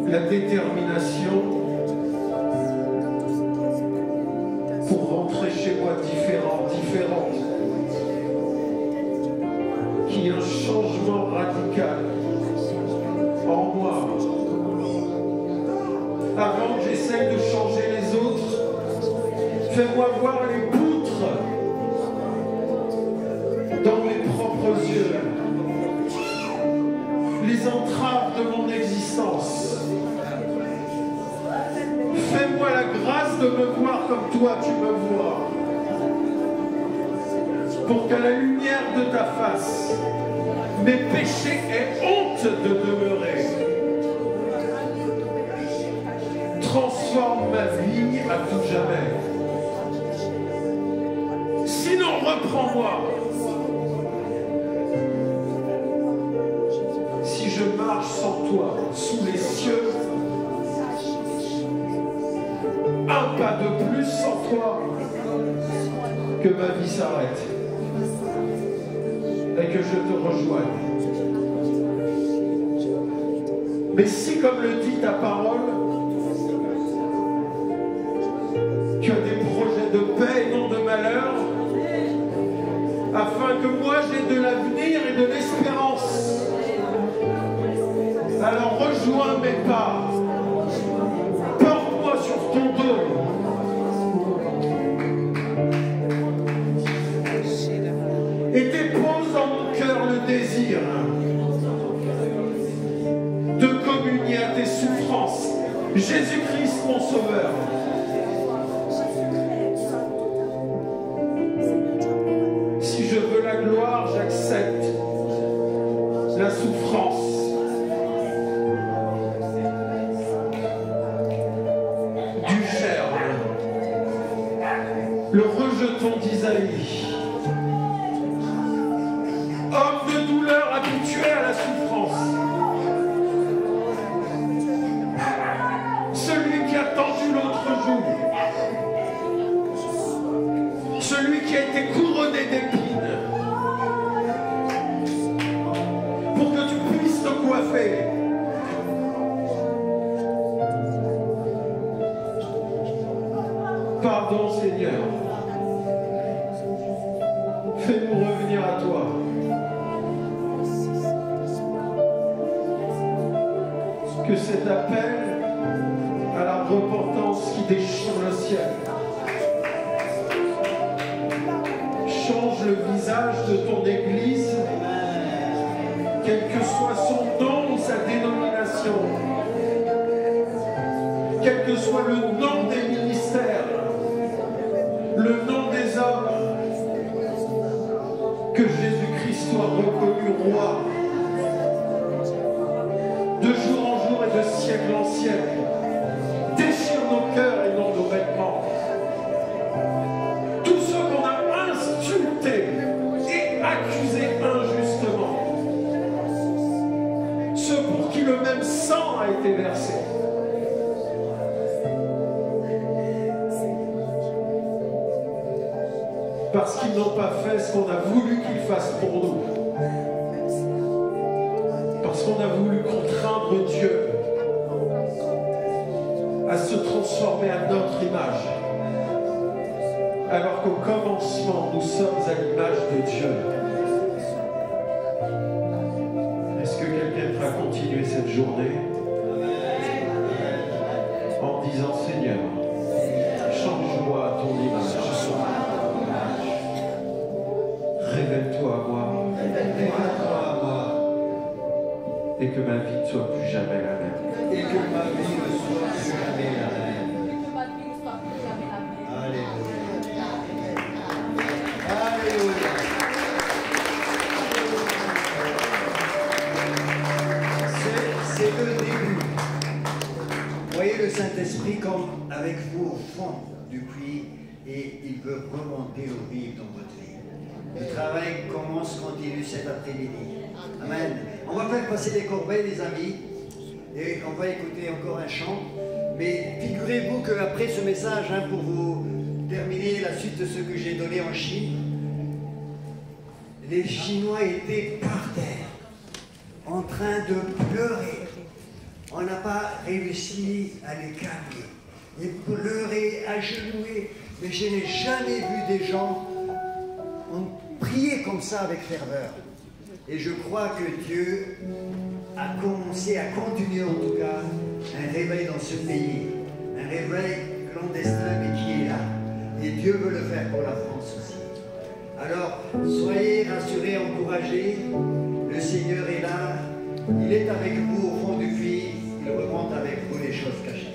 la détermination pour rentrer chez moi différente. Qu'il y ait un changement radical en moi. Avant que j'essaye de changer les autres, fais-moi voir les poutres dans mes propres yeux, les entraves de mon existence. Fais-moi la grâce de me voir comme toi tu me vois, pour qu'à la lumière de ta face, mes péchés aient honte de demeurer. Transforme ma vie à tout jamais. Sinon, reprends-moi. Si je marche sans toi, sous les cieux, un pas de plus sans toi, que ma vie s'arrête et que je te rejoigne. Mais si, comme le dit ta parole, tu as des projets de paix et non de malheur, afin que moi j'ai de l'avenir et de l'espérance, alors rejoins mes pas, porte-moi sur ton dos. Et dépose dans mon cœur le désir de communier à tes souffrances. Jésus-Christ, mon Sauveur. Si je veux la gloire, j'accepte la souffrance. Du germe, le rejeton d'Isaïe. Homme de douleur habitué à la souffrance. Celui qui a tendu l'autre joue. Celui qui a été couronné d'épines. Pour que tu puisses te coiffer. Pardon, Seigneur. Fais-nous revenir à toi. Que cet appel à la repentance qui déchire le ciel change le visage de ton Église, quel que soit son nom ou sa dénomination, quel que soit le nom des ministères, le nom des hommes, que Jésus-Christ soit reconnu roi, de jour en jour et de siècle en siècle. Déchire nos cœurs et non nos vêtements. Tous ceux qu'on a insultés et accusés injustement, ceux pour qui le même sang a été versé, parce qu'ils n'ont pas fait ce qu'on a voulu qu'ils fassent pour nous. Parce qu'on a voulu contraindre Dieu à se transformer à notre image. Alors qu'au commencement, nous sommes à l'image de Dieu. Est-ce que quelqu'un fera continuer cette journée en disant Seigneur, change-moi à ton image. Révèle-toi à moi. Et que ma vie ne soit plus jamais la même. Et que ma vie ne soit plus jamais la même. Alléluia. Alléluia. C'est le début. Voyez le Saint-Esprit comme avec vous au fond du puits et il veut remonter l'eau vive dans votre vie. Le travail continue cet après-midi. Amen. On va faire passer les corbeilles, les amis, et on va écouter encore un chant, mais figurez-vous qu'après ce message, pour vous terminer la suite de ce que j'ai donné en Chine, les Chinois étaient par terre, en train de pleurer. On n'a pas réussi à les calmer. Ils pleuraient, agenouillés. Mais je n'ai jamais vu des gens prier comme ça avec ferveur. Et je crois que Dieu a commencé à continuer en tout cas un réveil dans ce pays. Un réveil clandestin mais qui est là. Et Dieu veut le faire pour la France aussi. Alors, soyez rassurés, encouragés. Le Seigneur est là. Il est avec vous au fond du puits. Il remonte avec vous les choses cachées.